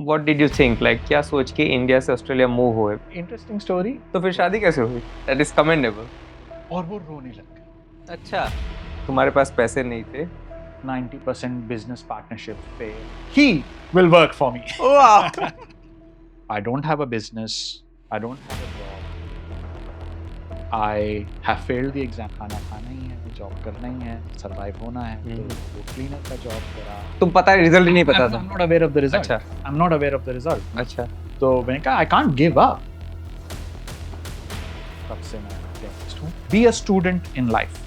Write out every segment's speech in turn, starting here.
What did you think, like क्या सोच के इंडिया से ऑस्ट्रेलिया मूव हुए? Interesting story. तो फिर शादी कैसे हुई? That is commendable. और वो रोने लग गए। अच्छा, तुम्हारे पास पैसे नहीं थे? 90% बिजनेस पार्टनरशिप पे he will work for me. वाह। I don't have a business, I don't have a job, I have failed the exam. खाना खाना ही है, जॉब करना ही है, सरवाइव होना है। तो वो क्लीनर का जॉब करा। तुम पता है रिजल्ट ही नहीं पता I'm था? not aware of the result. अच्छा। I'm not aware of the result. अच्छा। तो मैंने कहा आई कांट गिव अप। तब से मैं डेंटिस्ट हूँ। Be a student in life,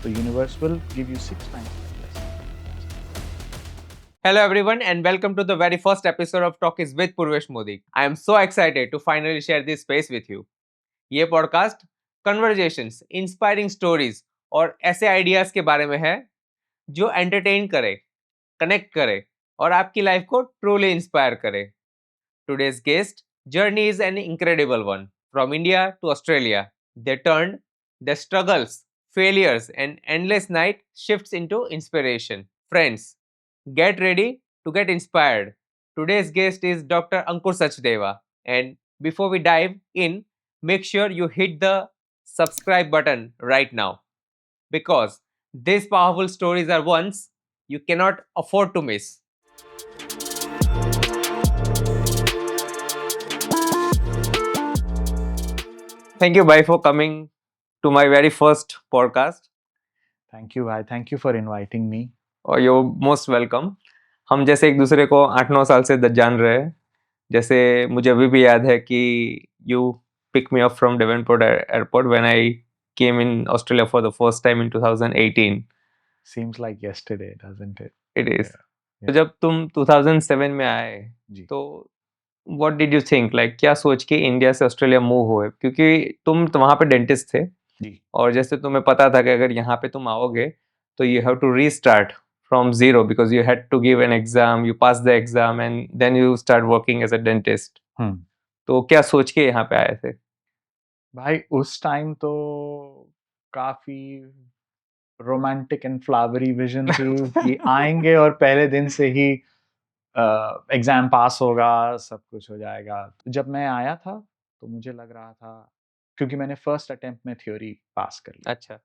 तो universe will give you 6 times less. Hello everyone and welcome to the very first episode of Talk is with Purvesh Modi. I am so excited to finally share this space with you. ये podcast conversations, inspiring stories और ऐसे ideas के बारे में है जो entertain करे, connect करे और आपकी लाइफ को ट्रूली इंस्पायर करे. Today's guest journey is an incredible one. From India to Australia, they turned their struggles, failures, and endless night shifts into inspiration. Friends, get ready to get inspired. Today's guest is Dr. Ankur Sachdeva. And before we dive in, make sure you hit the subscribe button right now because these powerful stories are ones you cannot afford to miss. Thank you, Bhai, for coming to my very first podcast. Thank you, bhai. Thank you for inviting me. और you're most welcome. हम जैसे एक दूसरे को 8-9 साल से जान रहे हैं. जैसे मुझे अभी भी याद है कि you picked me up from Devonport Airport when I came in Australia for the first time in 2018. Seems like yesterday, doesn't it? It is. Yeah. तो जब तुम 2007 में आए जी। तो what did you think, like क्या सोच के इंडिया से ऑस्ट्रेलिया मूव हुए? क्योंकि तुम तो वहाँ पे डेंटिस्ट थे जी। और जैसे तुम्हें पता था कि अगर यहाँ पे तुम आओगे तो you have to restart from zero because you had to give an exam, you pass the exam and then you start working as a dentist. तो क्या सोच के यहाँ पे आए थे? भाई उस टाइम तो काफी रोमांटिक एंड फ्लावरी विजन थी कि आएंगे और पहले दिन से ही एग्जाम पास होगा, सब कुछ हो जाएगा। जब मैं आया था तो मुझे लग रहा था, क्योंकि मैंने फर्स्ट अटेम्प्ट में थ्योरी पास कर लिया। अच्छा।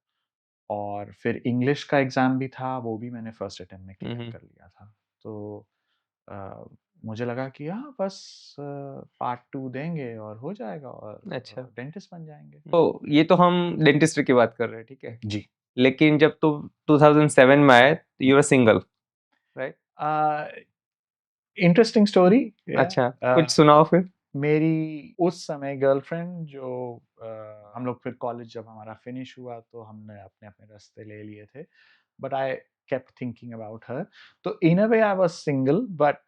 और फिर इंग्लिश का एग्जाम भी था, वो भी मैंने फर्स्ट अटेम्प्ट में क्लियर कर लिया था। तो मुझे लगा कि हाँ बस पार्ट 2 देंगे और हो जाएगा और अच्छा। डेंटिस्ट बन जाएंगे। तो ये तो हम डेंटिस्ट्री की बात कर रहे हैं, ठीक है? जी। लेकिन जब तुम 2007 में आए you were single, right? Interesting story. अच्छा, कुछ सुनाओ फिर। मेरी उस समय गर्लफ्रेंड जो हम लोग फिर कॉलेज जब हमारा फिनिश हुआ तो हमने अपने अपने रास्ते ले लिए थे, but I kept thinking about her. तो in a way I was single, but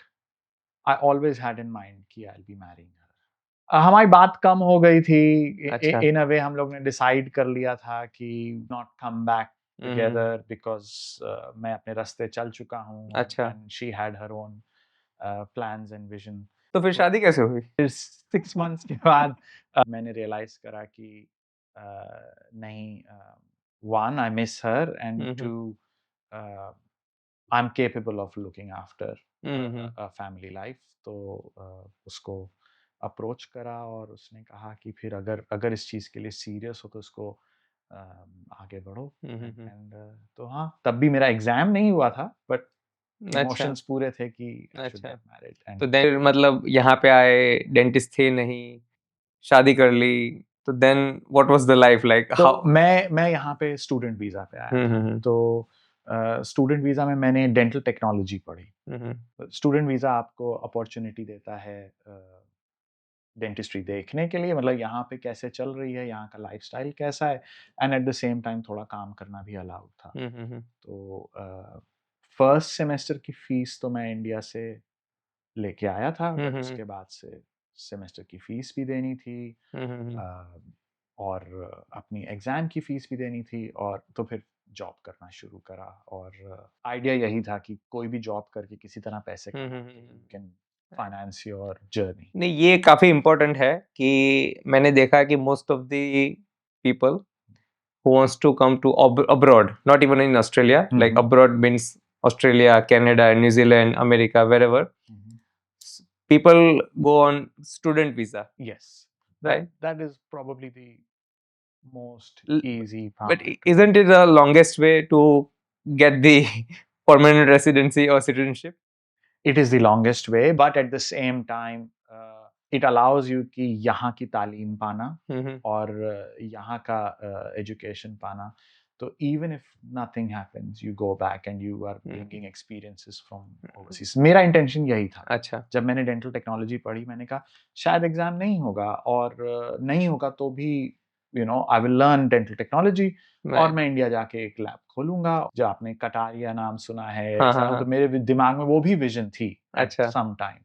I always had in mind कि I will be marrying her. हमारी बात कम हो गई थी। अच्छा। इन अ वे हम लोग ने डिसाइड कर लिया था कि not come back together because मैं अपने रास्ते चल चुका हूँ। अच्छा। And she had her own plans and vision. तो फिर शादी कैसे हुई? फिर 6 मंथ्स के बाद मैंने रियलाइज करा कि नहीं, one I miss her and two I am capable of looking after a family life. तो उसको अप्रोच करा और उसने कहा कि फिर अगर इस चीज़ के लिए सीरियस हो तो उसको आगे बढ़ो। एंड तो हाँ, तब भी मेरा एग्जाम नहीं हुआ था, बट अच्छा। इमोशंस पूरे थे कि आई शुड अच्छा। Get married. तो एंड देन मतलब यहाँ पे आए, डेंटिस्ट थे नहीं, शादी कर ली, तो then what was the life like? तो हाउ? मैं यहाँ पे स्टूडेंट वीजा पे आया था। तो स्टूडेंट वीजा में मैंने डेंटल टेक्नोलॉजी पढ़ी। स्टूडेंट वीजा आपको अपॉर्चुनिटी देता है डेंटिस्ट्री देखने के लिए, मतलब यहाँ पे कैसे चल रही है, यहाँ का लाइफस्टाइल कैसा है, and eight the same time थोड़ा काम करना भी अलाउड था। तो फर्स्ट सेमेस्टर की फीस तो मैं इंडिया से लेके आया था, बट उसके बाद से सेमेस्टर की फीस भी देनी थी और अपनी एग्जाम की फीस भी देनी थी, और तो फिर जॉब करना शुरू करा। और आइडिया यही था कि कोई भी जॉब करके किसी तरह पैसे कैन फाइनेंस योर जर्नी। नहीं, ये काफी इम्पोर्टेंट है कि मैंने देखा कि most of the people who wants to come to abroad, not even in Australia, like abroad means Australia, Canada, New Zealand, America, wherever. people go on student visa, Yes, right? that is probably the most L- easy But path. isn't it the longest way to get the permanent residency or citizenship? It is the longest way, but at the same time it allows you कि यहाँ की तालीम पाना Mm-hmm. और यहाँ का education पाना. So even if nothing happens, you go back and you are bringing experiences from overseas. मेरा intention यही था. अच्छा. जब मैंने dental technology पढ़ी, मैंने कहा शायद एग्जाम नहीं होगा, और नहीं होगा तो भी I will learn dental technology. और Right. मैं इंडिया जाके एक लैब खोलूंगा. जो आपने कटारिया नाम सुना है, हाँ, ऐसा, हाँ, तो मेरे दिमाग में वो भी विजन थी एट अच्छा. Some time.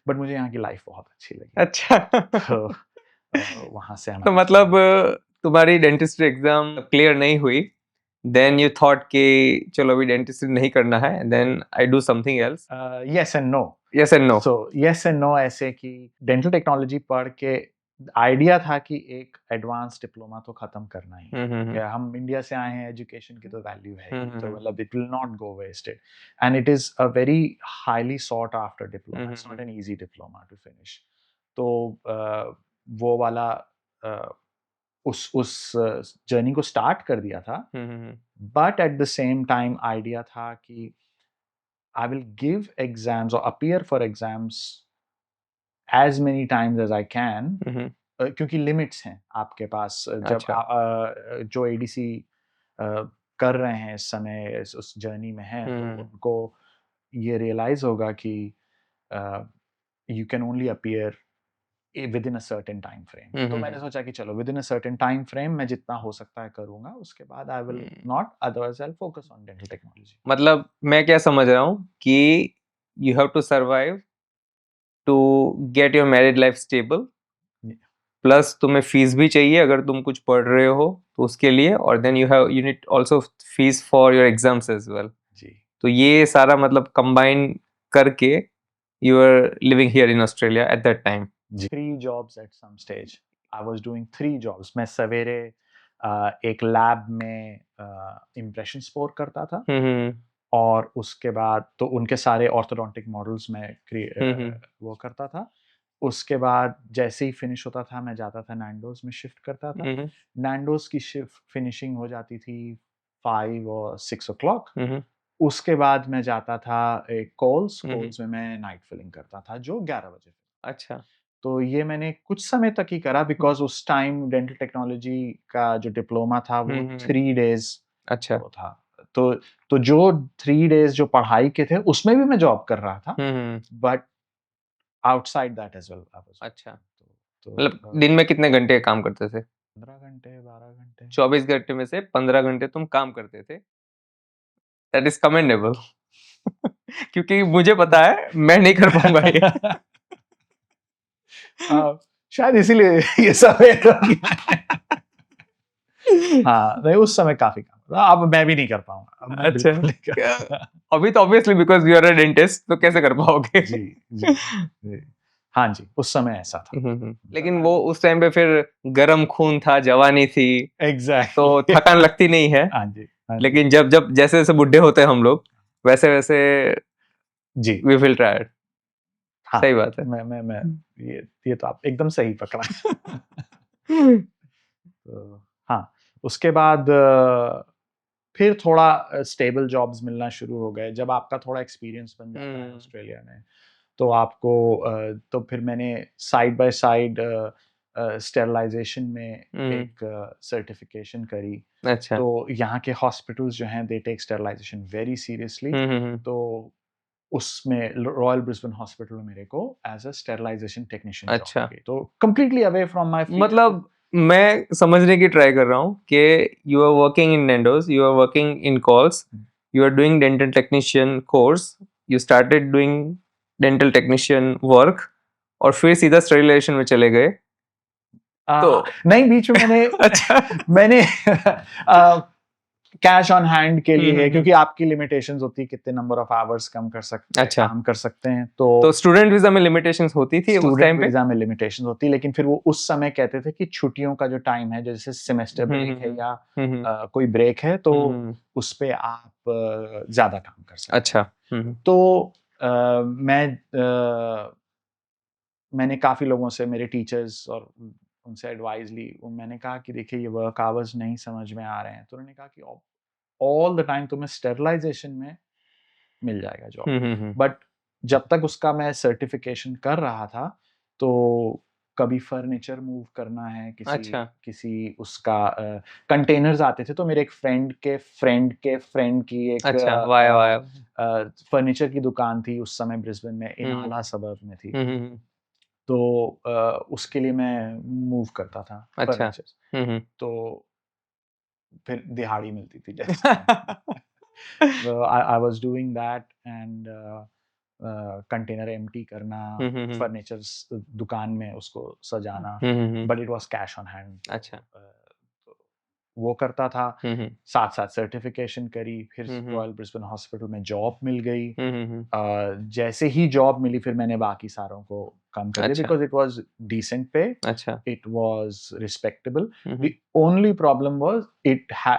बट मुझे यहाँ की लाइफ बहुत अच्छी लगी. अच्छा. तो वहां से तो मतलब तुम्हारी डेंटिस्ट्री एग्जाम क्लियर नहीं हुई, देन यू थॉट कि चलो अभी डेंटिस्ट्री नहीं करना है, then I do something else. Yes and no. Yes and no. So yes and no ऐसे कि डेंटल टेक्नोलॉजी पढ़ के आइडिया था कि एक एडवांस डिप्लोमा तो खत्म करना ही है. कि हम इंडिया से आए हैं, एजुकेशन की तो वैल्यू है ही, तो मतलब it will not go wasted. And it is a very highly sought after diploma. It's not an easy diploma to finish. तो वो वाला उस जर्नी को स्टार्ट कर दिया था. But at the same time idea था कि I will give exams or appear for exams as many times as I can. क्योंकि लिमिट्स हैं आपके पास. जब अच्छा. जो एडीसी कर रहे हैं इस समय उस जर्नी में हैं, तो उनको ये रियलाइज होगा कि you can only appear within a certain time frame. तो मैंने सोचा कि चलो within a certain time frame मैं जितना हो सकता है करूंगा, उसके बाद I will not, otherwise I will focus on dental technology. मतलब मैं क्या समझ रहा हूँ कि you have to survive to get your married life stable, plus तुम्हें फीस भी चाहिए अगर तुम कुछ पढ़ रहे हो तो उसके लिए, और then you need also fees for your exams as well. जी. तो ये सारा मतलब कंबाइन करके you are living here in Australia at that time. 3 jobs at some stage. I was doing 3 jobs. मैं सवेरे एक लैब में इम्प्रेशन स्पोर करता था, और उसके बाद तो उनके सारे ऑर्थोडोंटिक मॉडल्स में वो करता था. उसके बाद जैसे ही फिनिश होता था मैं जाता था नैंडोज में शिफ्ट करता था. नैंडोज की शिफ्ट फिनिशिंग हो जाती थी 5 और 6 o'clock. उसके बाद मैं जाता था एक कोल्स में मैं नाइट फिलिंग करता था जो 11 बजे. अच्छा. तो ये मैंने कुछ समय तक ही करा, बिकॉज उस टाइम डेंटल टेक्नोलॉजी का जो डिप्लोमा था वो 3 days अच्छा. वो था. तो जो 3 days जो पढ़ाई के थे उसमें भी मैं जॉब कर रहा था, but outside that as well. अच्छा. तो मतलब दिन में कितने घंटे काम करते थे? 15 घंटे 12 घंटे. 24 घंटे में से 15 घंटे तुम काम करते थे. That is commendable. क्योंकि मुझे पता है मैं नहीं कर पाऊंगा ये. शायद इसीलिए ये सब हाँ नहीं, उस समय काफी काम था. अब मैं भी नहीं कर पाऊंगा. अच्छा. अभी तो obviously because you are a dentist, तो कैसे कर पाओगे? जी जी. हाँ जी, उस समय ऐसा था. लेकिन वो उस टाइम पे फिर गरम खून था, जवानी थी. एग्जैक्टली. तो थकान लगती नहीं है. हाँ जी. लेकिन जब जब जैसे जैसे बुढ़े होते हैं हम लोग, वैसे वैसे जी वी फील टायर्ड. हाँ, सही बात है. मैं ये तो आप एकदम सही पकड़ा. तो हाँ, उसके बाद फिर थोड़ा स्टेबल जॉब्स मिलना शुरू हो गए. जब आपका थोड़ा एक्सपीरियंस बन जाता है ऑस्ट्रेलिया में, तो आपको तो फिर मैंने साइड बाय साइड स्टेरलाइजेशन में एक सर्टिफिकेशन करी. अच्छा. तो यहाँ के हॉस्पिटल्स जो हैं they take sterilisation very seriously. तो उसमें रॉयल ब्रिस्बेन हॉस्पिटल में मेरे को एज अ स्टेरलाइजेशन टेक्नीशियन. अच्छा. तो completely away from my field. मतलब मैं समझने की ट्राई कर रहा हूँ कि you are working in Nando's, you are working in Coles, you are doing dental technician course, you started doing dental technician work, और फिर सीधा स्टेरिलाइजेशन में चले गए. तो नहीं, बीच में मैंने अच्छा. मैंने कैश ऑन हैंड के लिए, क्योंकि आपकी लिमिटेशंस होती है कितने नंबर ऑफ आवर्स कम कर सकते हैं. अच्छा. काम कर सकते हैं. तो स्टूडेंट वीजा में लिमिटेशंस होती थी उस टाइम स्टूडेंट पे? वीजा में लिमिटेशंस होती, लेकिन फिर वो उस समय कहते थे कि छुट्टियों का जो टाइम है, जैसे सेमेस्टर ब्रेक है या कोई ब्रेक है, तो उस पे आप ज्यादा काम कर सकते हैं. अच्छा. तो मैंने काफ़ी लोगों से, मेरे टीचर्स और उनसे एडवाइस ली। मैंने कहा कि देखिए ये वर्क आवर्स नहीं समझ में आ रहे हैं, तो उन्होंने कहा कि ऑल द टाइम तुम्हें स्टेरलाइजेशन में मिल जाएगा जॉब, बट जब तक उसका मैं सर्टिफिकेशन कर रहा था, तो कभी फर्नीचर मूव करना है, किसी उसका कंटेनर्स आते थे, तो मेरे एक फ्रेंड की एक फर्नीचर की दुकान थी उस समय ब्रिस्बेन में, इनाला सबर्ब में थी। तो उसके लिए मैं मूव करता था फर्नीचर, तो फिर दिहाड़ी मिलती थी जैसे। I was doing that and container empty करना, फर्नीचर दुकान में उसको सजाना, but it was cash on hand. अच्छा, वो करता था, साथ साथ सर्टिफिकेशन करी, फिर रॉयल ब्रिस्बेन हॉस्पिटल में जॉब मिल गई। जैसे ही जॉब मिली फिर मैंने बाकी सारों को कम कर दिया, because it was decent pay, it was respectable. The only problem was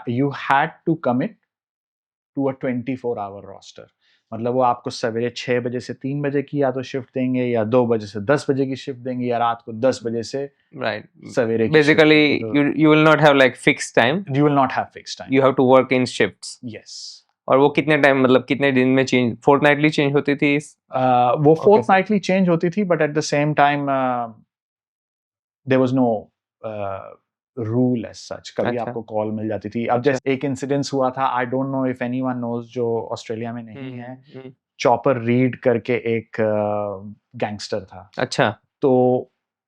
you had to commit to a 24 hour roster. मतलब वो आपको सवेरे 6 बजे से 3 बजे की या तो शिफ्ट देंगे, या 2 बजे से 10 बजे की शिफ्ट देंगे, या रात को 10 बजे से सवेरे की। Basically, you will not have like fixed time. You will not have fixed time. You have to work in shifts. Yes. और वो कितने टाइम, मतलब कितने दिन में चेंज, फोर्टनाइटली चेंज होती थी? वो फोर्टनाइटली चेंज होती थी, but at the same time there was no rule as such. कभी आपको कॉल मिल जाती थी। अब जैसे एक इंसिडेंस हुआ था, I don't know if anyone knows, जो ऑस्ट्रेलिया में नहीं है, चॉपर रीड करके एक गैंगस्टर था। अच्छा। तो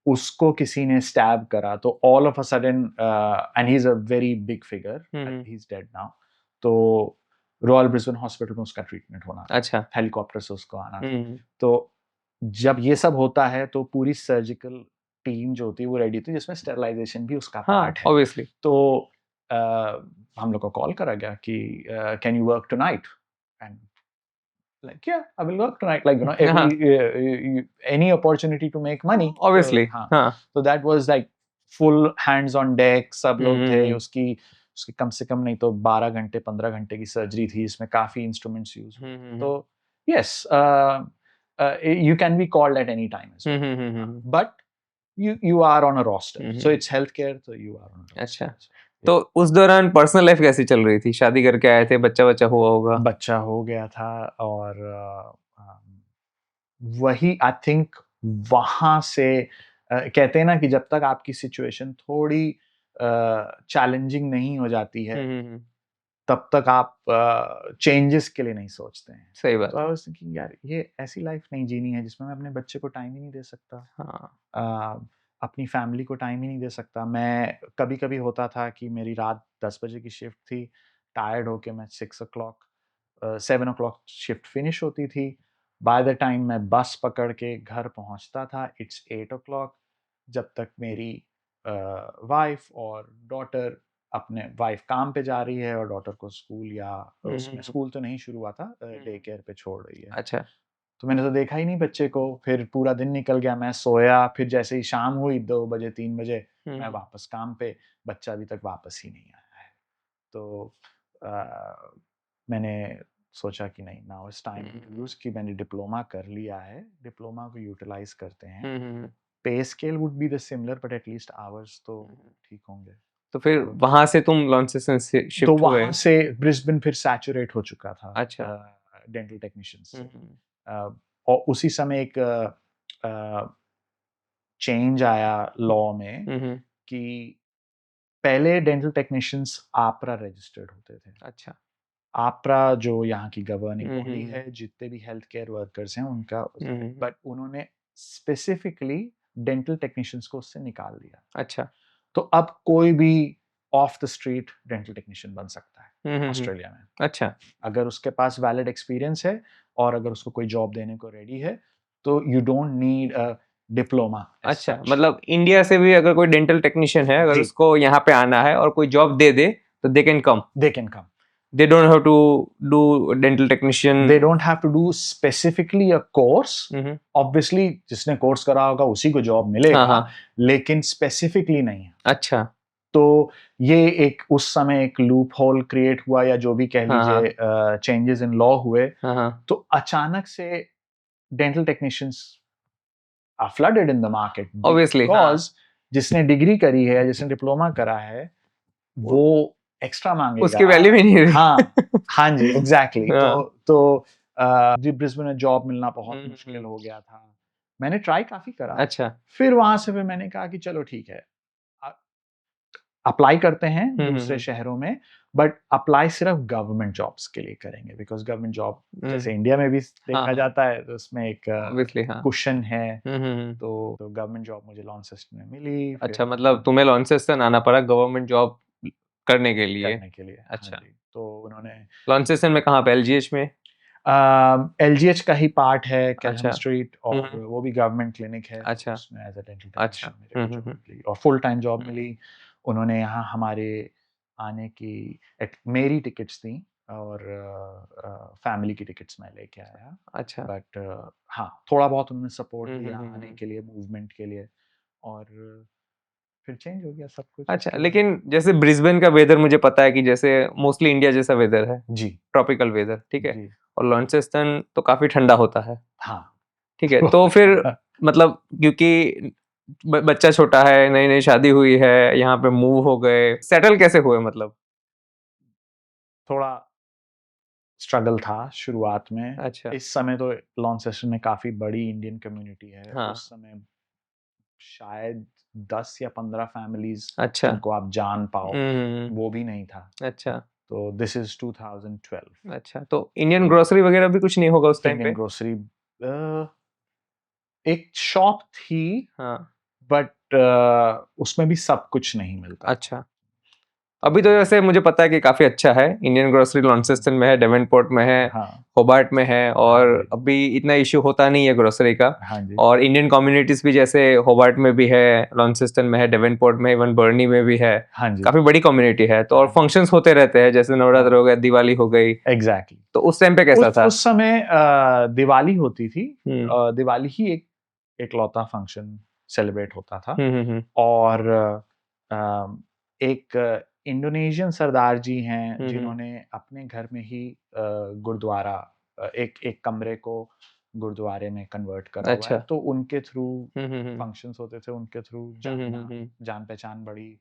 उसको किसी ने स्टैब करा, तो all of a sudden, and he is a very big figure, he is dead now, तो रॉयल ब्रिस्बेन हॉस्पिटल में उसका ट्रीटमेंट होना था। अच्छा। हेलीकॉप्टर से उसको आना था। तो जब ये सब होता है तो पूरी सर्जिकल टीम जो होती है वो रेडी होती है, जिसमें स्टेरलाइजेशन भी उसका पार्ट है। ऑब्वियसली। तो हम लोग को कॉल करा गया कि can you work tonight, and like yeah, I will work tonight, like any opportunity to make money, obviously. So that was like full hands on deck, सब लोग थे। उसकी कम से कम नहीं तो 12 घंटे 15 घंटे की सर्जरी थी, इसमें काफी इंस्ट्रूमेंट्स यूज हुए। तो yes, you can be called at any time as well, but you are on a roster, so it's healthcare, so you are on a roster. अच्छा। तो उस दौरान पर्सनल लाइफ कैसी चल रही थी? शादी करके आए थे, बच्चा हुआ होगा? बच्चा हो गया था, और वही आई थिंक वहां से कहते हैं ना कि जब तक आपकी सिचुएशन थोड़ी चैलेंजिंग नहीं हो जाती है, तब तक आप चेंजेस के लिए नहीं सोचते हैं। सही बात। तो आई वाज थिंकिंग यार ये ऐसी लाइफ नहीं जीनी है जिसमें मैं अपने बच्चे को टाइम ही नहीं दे सकता, अपनी फैमिली को टाइम ही नहीं दे सकता। मैं कभी होता था कि मेरी रात 10 बजे की शिफ्ट थी, टायर्ड होके मैं 7 o'clock शिफ्ट फिनिश होती थी। बाय द टाइम मैं बस पकड़ के घर पहुंचता था, इट्स 8 o'clock। जब तक मेरी वाइफ और डॉटर, अपने वाइफ काम पे जा रही है और डॉटर को स्कूल, या उसमें स्कूल तो नहीं शुरू हुआ था, डे केयर पे छोड़ रही है। अच्छा। तो मैंने तो देखा ही नहीं बच्चे को। फिर पूरा दिन निकल गया, मैं सोया, फिर जैसे ही शाम हुई 2 बजे 3 बजे मैं वापस काम पे, बच्चा अभी तक वापस ही नहीं आया है। तो मैंने सोचा कि नहीं, now it's time to use, कि मैंने डिप्लोमा कर लिया है, डिप्लोमा को यूटिलाइज करते हैं। पे scale would be the similar, but at least hours तो ठीक होंगे। तो फिर वहां से तुम लॉन्सेसन से शिफ्ट तो हुए? वहां से ब्रिस्बेन फिर सैचुरेट हो चुका था। अच्छा। डेंटल टेक्नीशियंस से। और उसी समय एक चेंज आया लॉ में कि पहले डेंटल टेक्नीशियंस आप्रा रजिस्टर्ड होते थे। अच्छा। आप्रा जो यहाँ की गवर्निंग बॉडी है, जितने भी हेल्थ केयर वर्कर्स हैं उनका, बट उन्होंने स्पेसिफिकली डेंटल टेक्नीशियंस को उससे निकाल दिया। अच्छा। तो अब कोई भी of the street dental technician बन सकता है ऑस्ट्रेलिया में। अच्छा। अगर उसके पास वैलिड एक्सपीरियंस है और अगर उसको कोई जॉब देने को रेडी है, तो you don't need a diploma. अच्छा, मतलब इंडिया से भी अगर कोई डेंटल टेक्नीशियन है, अगर उसको यहाँ पे आना है और कोई जॉब दे दे, तो they can come. They don't have to do dental technician. They don't have to do specifically a course. Obviously, जिसने कोर्स करा होगा उसी को जॉब मिलेगा, लेकिन स्पेसिफिकली नहीं है। अच्छा। तो ये एक उस समय एक लूप होल क्रिएट हुआ, या जो भी कह लीजिए, चेंजेस इन लॉ हुए। तो अचानक से dental technicians are flooded in the market Obviously, because जिसने डिग्री करी है, जिसने डिप्लोमा करा है, वो एक्स्ट्रा मांगेगा, उसकी वैल्यू ही नहीं रही। हाँ जी, एग्जैक्टली। हाँ। तो जी ब्रिस्बेन में जॉब मिलना बहुत मुश्किल हम्म। हो गया था। मैंने ट्राई काफी करा, अच्छा। फिर वहां से फिर मैंने कहा कि चलो ठीक है, अप्लाई करते हैं दूसरे शहरों में, बट अप्लाई सिर्फ गवर्नमेंट जॉब्स के लिए करेंगे, बिकॉज गवर्नमेंट जॉब जैसे इंडिया में भी देखा हाँ। जाता है तो उसमें एक Obviously, हाँ। कुशन है। हम्म। तो गवर्नमेंट जॉब मुझे लॉन्सेस्टन में मिली। अच्छा, मतलब तुम्हें लॉन्सेस्टन आना पड़ा गवर्नमेंट जॉब करने के लिए? करने के लिए, अच्छा। हाँ जी। तो उन्होंने लॉन्सेस्टन में कहाँ पे? एलजीएच में? एलजीएच का ही पार्ट है, कैलहम अच्छा। स्ट्रीट, और वो भी गवर्नमेंट क्लिनिक है। अच्छा। उसमें एज अ डेंटल अच्छा। टेक्नीशियन मेरे को जॉब मिली और फुल टाइम जॉब मिली। उन्होंने यहाँ हमारे आने की मेरी टिकट्स दी और फैमिली की टिकट्स मैं लेके आया। अच्छा। बट हाँ, थोड़ा बहुत उन्होंने सपोर्ट दिया हम्म। आने के लिए, मूवमेंट के लिए, और फिर चेंज हो गया सब कुछ। अच्छा, लेकिन जैसे ब्रिस्बेन का वेदर मुझे पता है कि जैसे मोस्टली इंडिया जैसा वेदर है जी, ट्रॉपिकल वेदर, ठीक है। जी, और लॉन्सेस्टन तो काफी ठंडा होता है, हाँ। ठीक है। तो फिर मतलब क्योंकि बच्चा छोटा है, नई नई शादी हुई है, यहाँ पे मूव हो गए, सेटल कैसे हुए मतलब? थोड़ा स्ट्रगल था शुरुआत में। अच्छा। इस समय तो लॉन्सेस्टन में काफी बड़ी इंडियन कम्युनिटी है। हाँ। उस समय शायद 10 या 15 फैमिलीज अच्छा। जिनको आप जान पाओ, वो भी नहीं था। अच्छा। तो दिस इज 2012। अच्छा, तो इंडियन ग्रोसरी वगैरह भी कुछ नहीं होगा उस टाइम इंडियन पे? ग्रोसरी एक शॉप थी, हाँ। बट उसमें भी सब कुछ नहीं मिलता। अच्छा। अभी तो जैसे मुझे पता है कि काफी अच्छा है, इंडियन ग्रोसरी लॉन्सेस्टन में है, डेवनपोर्ट में है, हाँ, होबार्ट में है, और हाँ जी, अभी इतना इश्यू होता नहीं है ग्रोसरी का। हाँ जी, और इंडियन कम्युनिटीज भी जैसे होबार्ट में भी है, लॉन्सेस्टन में है, डेवनपोर्ट में, इवन बर्नी में भी है, हाँ जी, काफी बड़ी कम्युनिटी है। तो और फंक्शंस होते रहते हैं, जैसे नवरात्र हो गया, दिवाली हो गई। एग्जैक्टली। तो उस टाइम पे कैसा था? उस समय दिवाली होती थी। हम्म। दिवाली ही एक लौता फंक्शन सेलिब्रेट होता था। हम्म। और एक इंडोनेशियन सरदार जी हैं जिन्होंने अपने घर में ही गुरुद्वारा, एक एक कमरे को गुरुद्वारे में कन्वर्ट करा हुआ है। अच्छा। तो उनके थ्रू हम्म। फंक्शंस होते थे, उनके थ्रू हम्म। जान पहचान बढ़ी।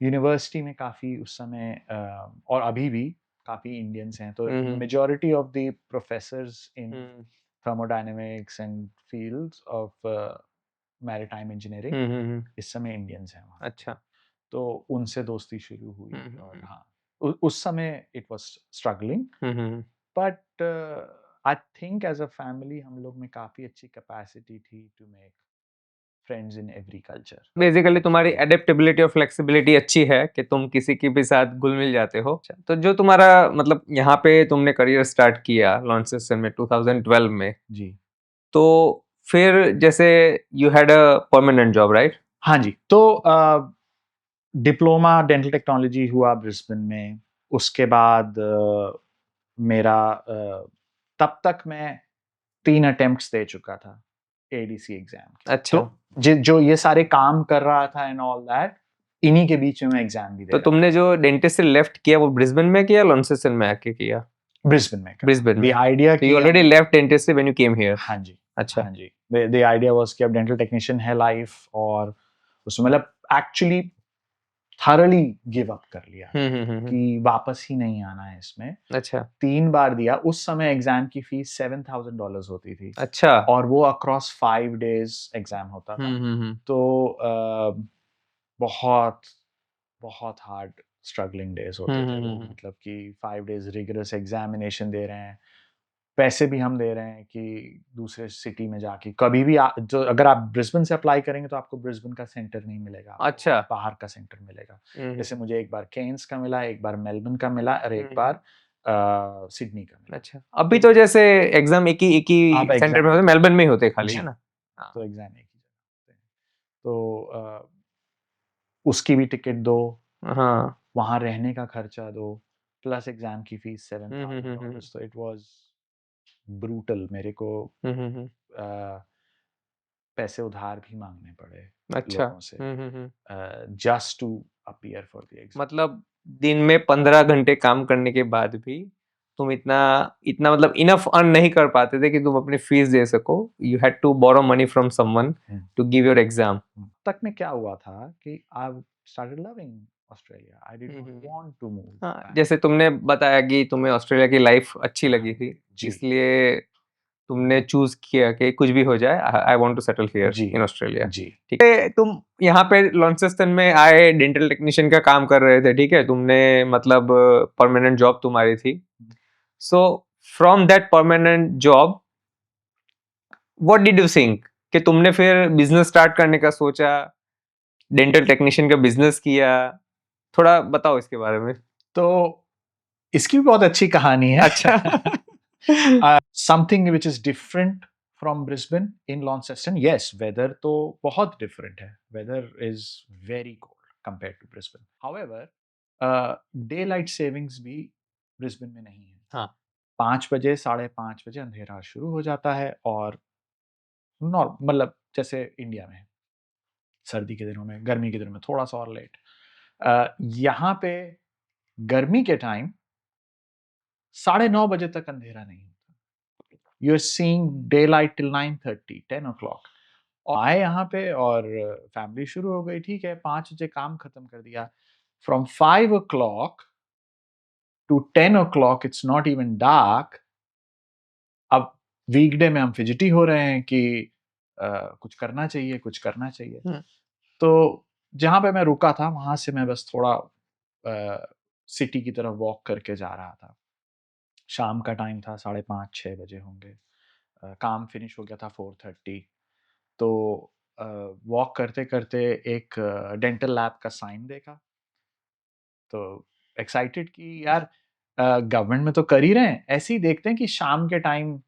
यूनिवर्सिटी में काफ़ी उस समय और अभी भी काफ़ी इंडियंस हैं। तो majority of the professors in thermodynamics and fields of maritime engineering इस समय इंडियंस हैं वहाँ। अच्छा। तो उनसे दोस्ती शुरू हुई। और हम्म। हाँ, उस समय it was struggling, but I think as a family हम लोग में काफ़ी अच्छी कैपेसिटी थी to make friends in every culture. Basically तुम्हारी एडेप्टेबिलिटी और फ्लेक्सिबिलिटी अच्छी है कि तुम किसी के भी साथ घुल मिल जाते हो। तो जो तुम्हारा मतलब यहाँ पे तुमने करियर स्टार्ट किया लॉन्सेस्टन में 2012 में, जी, तो फिर जैसे you had a permanent job, right? हाँ जी। तो डिप्लोमा डेंटल टेक्नोलॉजी हुआ ब्रिस्बेन में। उसके बाद मेरा तब तक मैं 3 अटेम्प्ट्स दे चुका था एडीसी एग्जाम के। अच्छा। तो जो ये सारे काम कर रहा था एंड ऑल दैट, इन्हीं के बीच में मैं एग्जाम भी दे तो रहा तुमने जो डेंटिस्ट से लेफ्ट किया वो ब्रिस्बेन में किया, लॉन्सेस्टन में आके किया? था। ब्रिस्बेन में ब्रिस्बेन में। आइडिया तो you already left dentist when you came here? हाँ जी, अच्छा। हाँ जी। द आइडिया वाज कि अब डेंटल टेक्नीशियन है लाइफ, और उसमें मतलब एक्चुअली थॉरली गिव अप कर लिया कि वापस ही नहीं आना है इसमें। अच्छा। 3 बार दिया। उस समय एग्जाम की फीस $7,000 होती थी। अच्छा। और वो अक्रॉस 5 डेज एग्जाम होता था। तो बहुत बहुत हार्ड स्ट्रगलिंग डेज होते थे वो। मतलब कि 5 डेज रिगरस एग्जामिनेशन दे रहे हैं, पैसे भी हम दे रहे हैं कि दूसरे सिटी में जाके कभी भी जो अगर आप ब्रिस्बेन से अप्लाई करेंगे तो आपको ब्रिस्बेन का सेंटर नहीं मिलेगा, आपको अच्छा। बाहर का सेंटर मिलेगा। जैसे मुझे एक बार केन्स का मिला, एक बार मेलबर्न का मिला, और एक बार सिडनी का मिला। अच्छा, अभी तो जैसे एग्जाम एक ही सेंटर में होते, मेलबर्न में ही होते खाली, है ना? तो एग्जाम एक ही जगह होते हैं। तो उसकी भी टिकट दो, हाँ। वहां रहने का खर्चा दो, प्लस एग्जाम की फीस $7,000। तो इट वाज ब्रूटल। मेरे को पैसे उधार भी मांगने पड़े अच्छा। लोगों से, just to appear for the exam. मतलब दिन में 15 घंटे काम करने के बाद भी तुम इतना इतना मतलब इनफ अर्न नहीं कर पाते थे कि तुम अपनी फीस दे सको, you had to borrow money from someone to give your exam. तक में क्या हुआ था कि I started loving Australia, I did not want to move. हाँ, जैसे तुमने बताया कि तुम्हें ऑस्ट्रेलिया की लाइफ अच्छी लगी थी, जी। इसलिए तुमने चूज किया कि कुछ भी हो जाए, I want to settle here जी इन ऑस्ट्रेलिया। जी ठीक है, तुम यहाँ पे लॉन्चेस्टन में आए, डेंटल टेक्नीशियन का काम कर रहे थे, ठीक है, तुमने मतलब परमानेंट जॉब तुम्हारी थी। So from that permanent job what did you think कि तुमने फिर बिजनेस स्टार्ट करने का सोचा, डेंटल टेक्नीशियन का बिजनेस किया, थोड़ा बताओ इसके बारे में। तो इसकी भी बहुत अच्छी कहानी है। अच्छा। Something which is different from Brisbane in Launceston, yes, weather तो बहुत डिफरेंट है, weather is very cold compare to Brisbane. However daylight savings भी ब्रिस्बेन में नहीं है। हाँ। 5 बजे 5:30 बजे अंधेरा शुरू हो जाता है, और मतलब जैसे इंडिया में सर्दी के दिनों में, गर्मी के दिनों में थोड़ा सा और लेट। यहाँ पे गर्मी के टाइम 9:30 बजे तक अंधेरा नहीं होता। You are seeing daylight till 9:30 10 o'clock। आए यहाँ पे और फैमिली शुरू हो गई, ठीक है, 5 बजे काम खत्म कर दिया। From 5 o'clock to 10 o'clock it's not even dark. अब वीकडे में हम फिजिटी हो रहे हैं कि कुछ करना चाहिए, कुछ करना चाहिए। तो जहाँ पे मैं रुका था वहां से मैं बस थोड़ा सिटी की तरफ वॉक करके जा रहा था। शाम का टाइम था, 5:30 6 बजे होंगे। काम फिनिश हो गया था 4:30। तो वॉक करते करते एक डेंटल लैब का साइन देखा, तो एक्साइटेड कि यार गवर्नमेंट में तो कर ही रहे हैं, ऐसे ही देखते हैं कि शाम के टाइम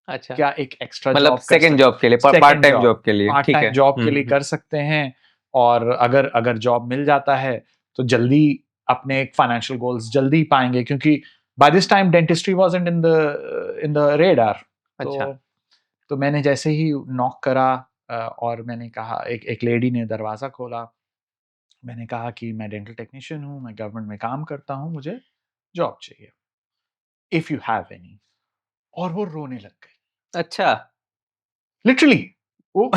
अच्छा, क्या एक एक्स्ट्रा मतलब जॉब कर सेकंड सकते, जॉब के लिए, पार्ट टाइम जॉब के लिए, पार्ट ठीक टाइम है। जॉब के लिए कर सकते हैं। और अगर अगर जॉब मिल जाता है तो जल्दी अपने एक फाइनेंशियल गोल्स जल्दी पाएंगे, क्योंकि by this time dentistry wasn't in the radar. अच्छा। तो मैंने जैसे ही नॉक करा और मैंने कहा, एक लेडी ने दरवाजा खोला। मैंने कहा कि मैं डेंटल टेक्नीशियन हूँ, मैं गवर्नमेंट में काम करता हूँ, मुझे जॉब चाहिए, इफ यू हैव एनी। और वो रोने लग गई, अच्छा। लिटरली। वो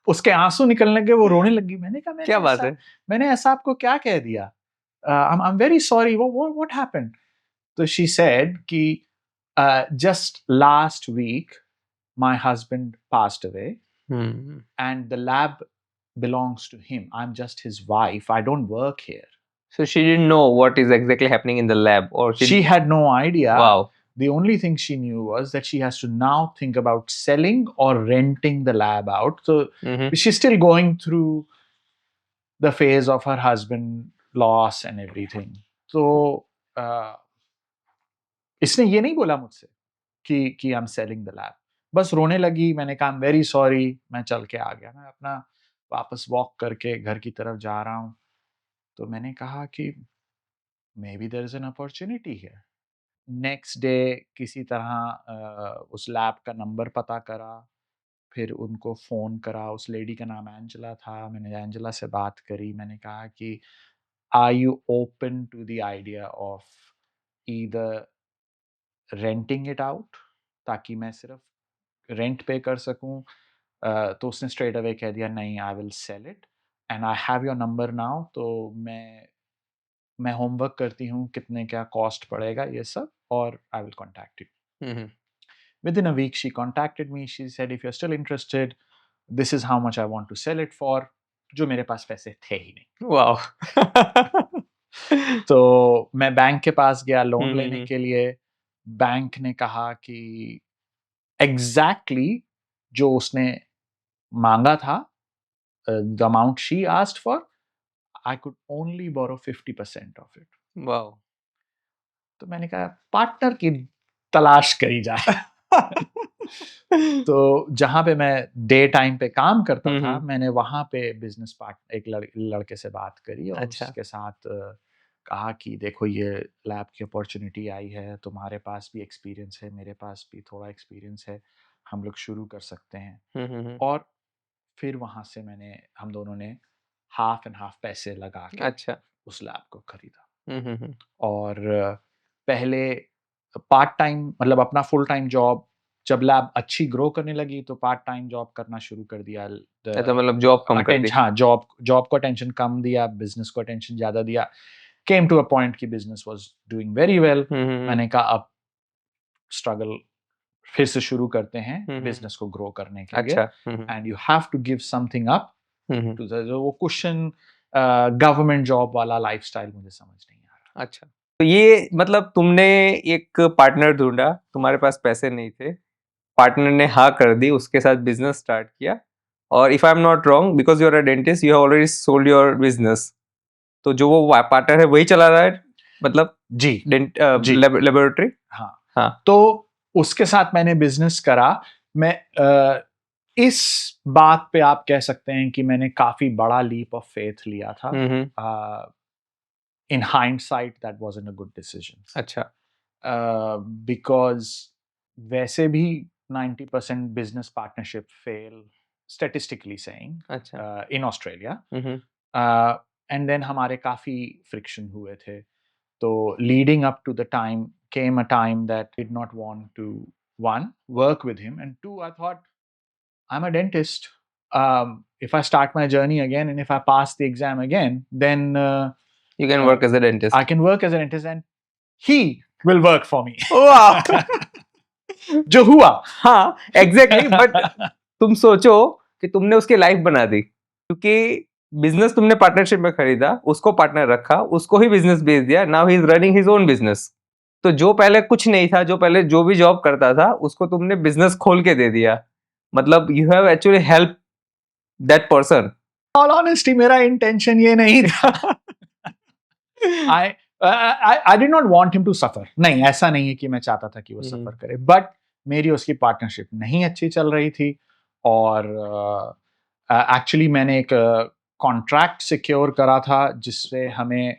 उसके आंसू निकलने लगे, वो रोने लगी। मैंने कहा क्या बात है। मैंने ऐसा आपको क्या कह दिया? I am very sorry, what happened? तो शी सेड कि just last week my husband passed away and the lab belongs to him. I'm just his wife. I don't work here. So she didn't know what is exactly happening in the lab, or She had no idea. Wow. The only thing she knew was that she has to now think about selling or renting the lab out. So she's still going through the phase of her husband loss and everything. So इसने ये नहीं बोला मुझसे कि I'm selling the lab. बस रोने लगी। मैंने कहा वेरी सॉरी, मैं चल के आ गया। मैं अपना वापस वॉक करके घर की तरफ जा रहा हूँ, तो मैंने कहा कि maybe there is an opportunity here. Next day किसी तरह उस लैब का नंबर पता करा, फिर उनको फ़ोन करा। उस लेडी का नाम एंजेला था। मैंने एंजेला से बात करी। मैंने कहा कि are you open to the idea of either renting it out, ताकि मैं सिर्फ रेंट पे कर सकूं। तो उसने स्ट्रेट अवे कह दिया, नहीं, I will sell it and I have your number now. तो मैं होमवर्क करती हूँ कितने क्या कॉस्ट पड़ेगा ये सब, और I will contact you. Within a week, she contacted me. She said, if you're still interested, this is how much I want to sell it for. जो मेरे पास पैसे थे ही नहीं। Wow. तो मैं बैंक के पास गया लोन लेने के लिए। बैंक ने कहा कि एग्जैक्टली जो उसने मांगा था, the amount she asked for, I could only borrow 50% of it. Wow. तो मैंने कहा पार्टनर की तलाश करी जाए। तो जहाँ पे मैं डे टाइम पे काम करता था, मैंने वहाँ पे बिजनेस पार्टनर एक लड़के से बात करी, और अच्छा। उसके साथ कहा कि देखो ये लैब की अपॉर्चुनिटी आई है, तुम्हारे पास भी एक्सपीरियंस है, मेरे पास भी थोड़ा एक्सपीरियंस है, हम लोग शुरू कर सकते हैं। और फिर वहाँ से हम दोनों ने हाफ एंड हाफ पैसे लगा के अच्छा। उस लैब को खरीदा। और पहले पार्ट टाइम मतलब अपना फुल टाइम जॉब जब लैब अच्छी ग्रो करने लगी तो पार्ट टाइम जॉब करना शुरू कर दिया। अच्छा, मतलब जॉब कम कर दी। हाँ, जॉब को अटेंशन कम दिया, बिजनेस को अटेंशन ज्यादा दिया। केम टू अ पॉइंट कि business was doing very well. मैंने कहा अब स्ट्रगल फिर से शुरू करते हैं बिजनेस को ग्रो करने के लिए। अच्छा। And you have to give something up to वो कुशन गवर्नमेंट जॉब वाला लाइफस्टाइल मुझे समझ नहीं आ रहा। अच्छा, तो ये मतलब तुमने एक पार्टनर ढूंढा, तुम्हारे पास पैसे नहीं थे, पार्टनर ने हाँ कर दी, उसके साथ बिजनेस स्टार्ट किया, और if I am not wrong because you are a dentist you have already sold your business, तो जो वो पार्टनर है वही चला रहा है, मतलब जी जी लेबोरेटरी। हाँ हाँ, तो उसके साथ मैंने बिजनेस करा। मैं इस बात पे आप कह सकते हैं कि मैंने काफी बड़ा लीप ऑफ फेथ लिया था। In hindsight that wasn't a good decision. अच्छा, बिकॉज वैसे भी 90% business partnership fail statistically saying अच्छा, इन ऑस्ट्रेलिया। एंड देन हमारे काफी फ्रिक्शन हुए थे। तो leading up to the time came a time that I did not want to, one, work with him, and two, I thought, I'm a dentist. If I start my journey again and if I pass the exam again, then you can work as a dentist. I can work as a dentist and he will work for me. Wow. जो हुआ। हाँ, exactly, but तुम सोचो कि तुमने उसकी life बना दी, क्योंकि बिजनेस तुमने पार्टनरशिप में खरीदा, उसको पार्टनर रखा, उसको ही बिजनेस बेच दिया, now he is running his own business. तो जो पहले कुछ नहीं था, जो पहले जो भी जॉब करता था, उसको तुमने बिजनेस खोल के दे दिया, मतलब you have actually help that person. All honesty मेरा इंटेंशन ये नहीं था। I did not want him to suffer. नहीं, ऐसा नहीं है कि मैं चाहता था कि वो सफर करे, बट मेरी उसकी पार्टनरशिप नहीं अच्छी चल रही थी। और एक्चुअली मैंने एक कॉन्ट्रैक्ट सिक्योर करा था जिससे हमें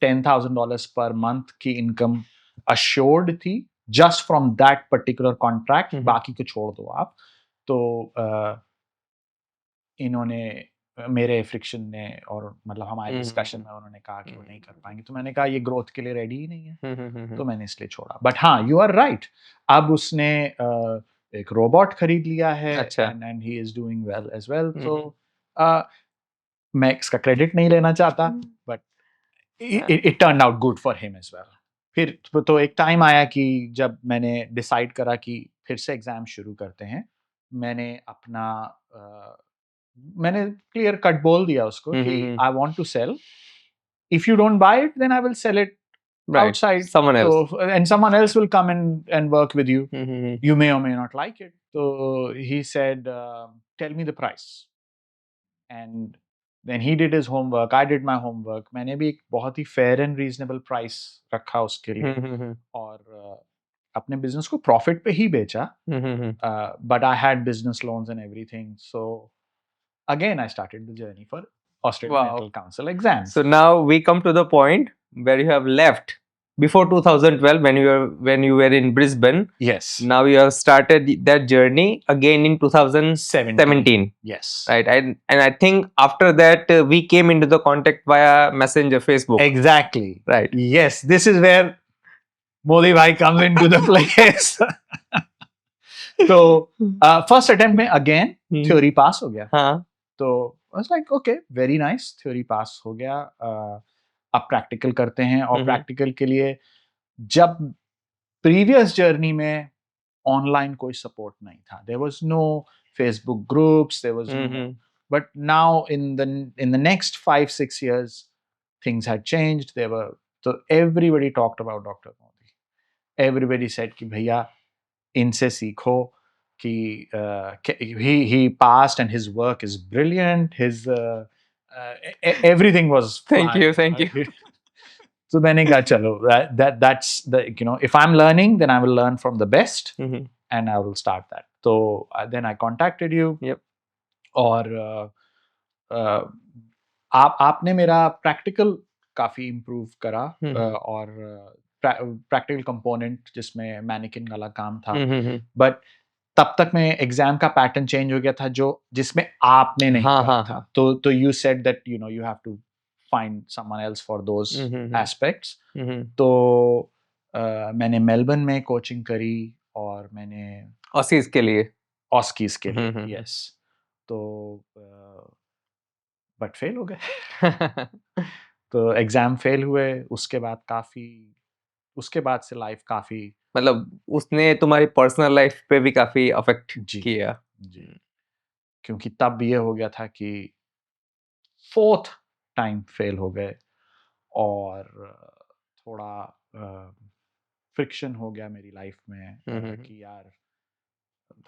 $10,000 पर मंथ की इनकम अश्योर्ड थी, just from that particular contract. बाकी को छोड़ दो आप। तो इन्होंने मेरे फ्रिक्शन ने और मतलब हमारे डिस्कशन में उन्होंने कहा कि वो नहीं कर पाएंगे। तो मैंने कहा ये ग्रोथ के लिए रेडी ही नहीं है, तो मैंने इसलिए छोड़ा। बट हाँ, यू आर राइट, अब उसने एक रोबोट खरीद लिया है। अच्छा। And he is doing well as well. तो मैं इसका क्रेडिट नहीं लेना चाहता, but it turn out good for him as well. फिर तो एक टाइम आया कि जब मैंने डिसाइड करा कि फिर से एग्जाम शुरू करते हैं। मैंने अपना मैंने क्लियर कट बोल दिया उसको कि I want to sell, if you don't buy it then I will sell it outside, someone else. so and someone else will come and work with you. You may or may not like it. So he said, tell me the price. And then he did his homework, I did my homework. मैंने भी एक बहुत ही fair and reasonable price रखा उसके लिए, और अपने business को प्रॉफिट पे ही बेचा। But I had business loans and everything, so again I started the journey for Australian Wow. Dental Council exams. So now we come to the point where you have left before 2012 when you were in Brisbane. Yes. Now you have started that journey again in 2017. Yes. Right. And I think after that we came into the contact via Messenger, Facebook. Exactly. Right. Yes. This is where Modi bhai comes into the place. तो first attempt में again theory pass हो गया। हाँ. तो I was like, okay, very nice, theory pass हो गया। अब practical करते हैं, और प्रैक्टिकल के लिए जब प्रीवियस जर्नी में ऑनलाइन कोई सपोर्ट नहीं था, there was no Facebook groups, there was no, but now in the next 5-6 years things had changed. So everybody talked about Dr. Modi. Everybody said कि भैया इनसे सीखो कि he passed and his work is brilliant. His everything was Thank you. So मैंने कहा चलो, that's the, if I'm learning then I will learn from the best, and I will start that. So then I contacted you. Yep. और आपने मेरा practical काफी improve करा, और practical component जिसमें मैनिकिन वाला काम था। बट तब तक में एग्जाम का पैटर्न चेंज हो गया था जिसमें आपने नहीं करा था। तो you said that you have to find someone else for those aspects. तो मैंने मेलबर्न में कोचिंग करी और मैंने ऑसीज के लिए ऑस्कीज के लिए यस तो बट फेल हो गए तो एग्जाम फेल हुए उसके बाद से लाइफ काफी मतलब उसने तुम्हारी पर्सनल लाइफ पे भी काफी अफेक्ट जी किया जी क्योंकि तब ये हो गया था कि 4th टाइम फेल हो गए और थोड़ा फ्रिक्शन हो गया मेरी लाइफ में कि यार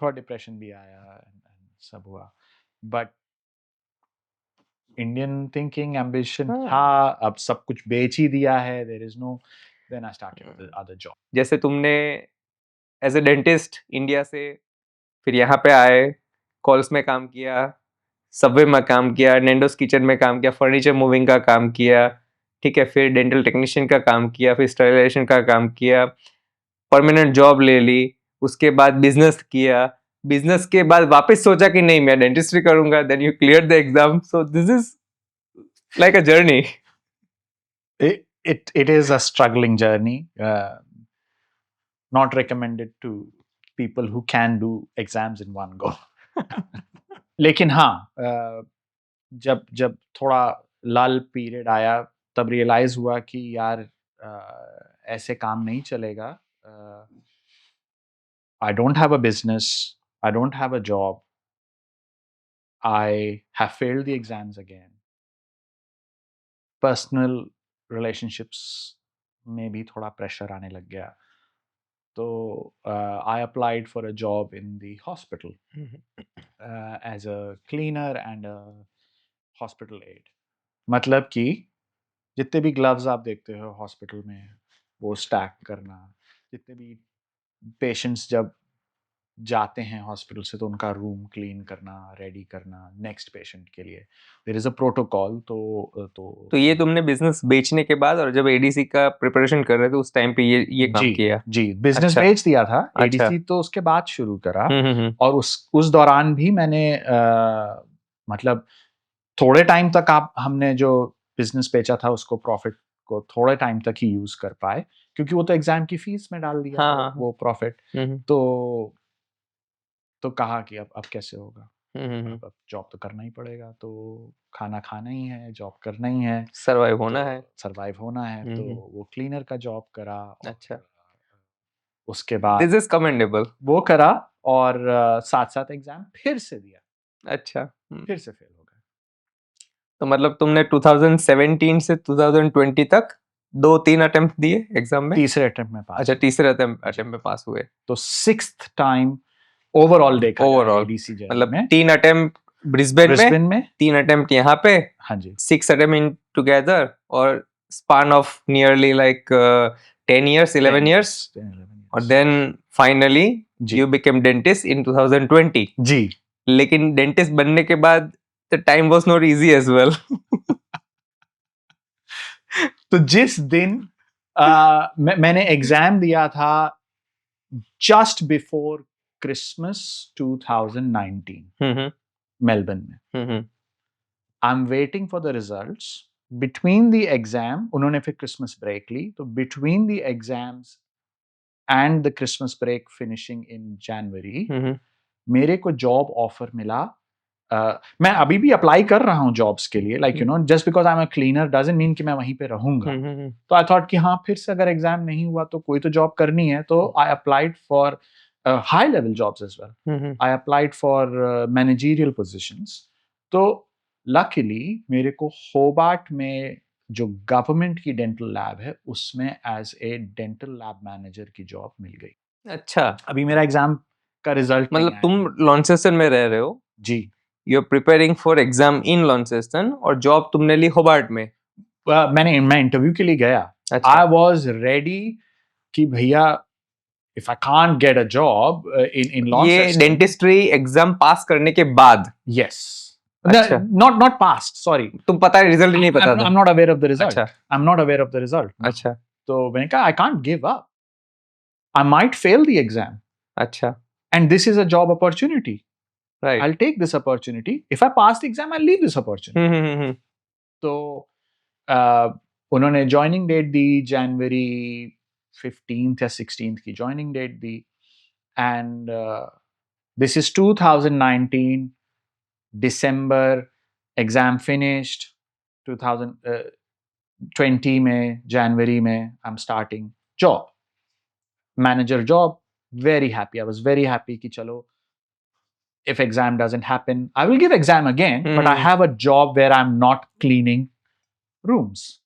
थोड़ा डिप्रेशन भी आया and सब हुआ बट इंडियन थिंकिंग एम्बिशन था अब सब कुछ बेच ही दिया है there is no then I started the other job जैसे तुमने एज ए डेंटिस्ट इंडिया से फिर यहाँ पे आए कॉल्स में काम किया सबवे में काम किया नैंडोस किचन में काम किया फर्नीचर मूविंग का काम किया ठीक है फिर डेंटल टेक्नीशियन का काम किया फिर स्टरलाइजेशन का काम किया परमानेंट जॉब ले ली उसके बाद बिजनेस किया बिजनेस के बाद वापस सोचा कि नहीं मैं डेंटिस्ट्री करूंगा then you clear the exam so this is like a journey it is a struggling journey not recommended to people who can do exams in one go लेकिन हाँ जब थोड़ा लल पीरियड आया तब रियलाइज हुआ कि यार ऐसे काम नहीं चलेगा I don't have a business I don't have a job I have failed the exams again personal relationships में भी थोड़ा प्रेशर आने लग गया तो I applied for a job in the hospital as a cleaner and hospital aide मतलब कि जितने भी ग्लव्स आप देखते हो हॉस्पिटल में वो स्टैक करना जितने भी पेशेंट्स जब जाते हैं हॉस्पिटल से तो उनका रूम क्लीन करना रेडी करना नेक्स्ट पेशेंट के लिए देयर इज अ प्रोटोकॉल तो ये तुमने बिजनेस बेचने के बाद और जब एडीसी का प्रिपरेशन कर रहे थे उस टाइम पे ये काम किया जी बिजनेस अच्छा। बेच दिया था अच्छा। एडीसी तो उसके बाद शुरू करा और उस दौरान भी मैंने मतलब थोड़े टाइम तक हमने जो बिजनेस बेचा था उसको प्रॉफिट को थोड़े टाइम तक ही यूज कर पाए क्योंकि वो तो एग्जाम की फीस में डाल दिया वो प्रॉफिट तो कहा कि अब कैसे होगा अब जॉब तो करना ही पड़ेगा तो खाना खाना ही है जॉब करना ही है सरवाइव होना है तो वो क्लीनर का जॉब करा अच्छा उसके बाद दिस इज कमेंडेबल वो करा और साथ साथ एग्जाम फिर से दिया अच्छा फिर से फेल हो गए तो मतलब तुमने 2017 से 2020 तक 2-3 अटेम्प्ट दिए एग्जाम में तीसरे अटेम्प्ट में पास अच्छा तीसरे अटेम्प्ट में पास हुए तो 6th टाइम ओवरऑल देखा ओवरऑल एडीसी मतलब 3 अटेम्प्ट ब्रिस्बेन में 3 अटेम्प्ट यहाँ पे हाँ जी 6 अटेम्प्ट इन टुगेदर और span of nearly like 10 years 11 years और then finally you became dentist in 2020 जी लेकिन डेंटिस्ट बनने के बाद the time was not easy as well तो जिस दिन मैंने एग्जाम दिया था जस्ट बिफोर क्रिसमस 2019 मेलबर्न में I am waiting for the results between the exam उन्होंने फिर क्रिसमस ब्रेक ली तो between the exams and the Christmas break finishing in January मेरे को जॉब ऑफर मिला मैं अभी भी अप्लाई कर रहा हूँ जॉब्स के लिए like you know just because I am a cleaner doesn't mean कि मैं वहीं पे रहूंगा तो आई थॉट कि हाँ फिर से अगर एग्जाम नहीं हुआ तो कोई तो जॉब करनी है तो I applied for high level jobs as well I applied for managerial positions तो लकीली मेरे को होबार्ट में जो गवर्नमेंट की डेंटल लैब है उसमें as a dental lab manager की जॉब मिल गई अच्छा अभी मेरा एग्जाम का रिजल्ट मतलब तुम लॉन्चेस्टन में रह रहे हो जी you are preparing for exam in Launceston और जॉब तुमने ली होबार्ट में मैं इंटरव्यू के लिए गया आई वाज रेडी कि भैया if I can't get a job in Launceston ये डेंटिस्ट्री एग्जाम पास करने के बाद यस not past sorry तुम पता है रिजल्ट नहीं पता था I'm not aware of the result अच्छा I'm not aware of the result अच्छा तो मैंने कहा I can't give up I might fail the exam अच्छा and this is a job opportunity right I'll take this opportunity if I pass the exam I'll leave this opportunity तो उन्होंने joining date दी जनवरी 15th या 16th की joining date दी and this is 2019 December exam finished 2020 में जनवरी में I am starting job manager job very happy. I was very happy कि चलो if exam doesn't happen, I will give exam again, but I have a job where I'm not cleaning rooms.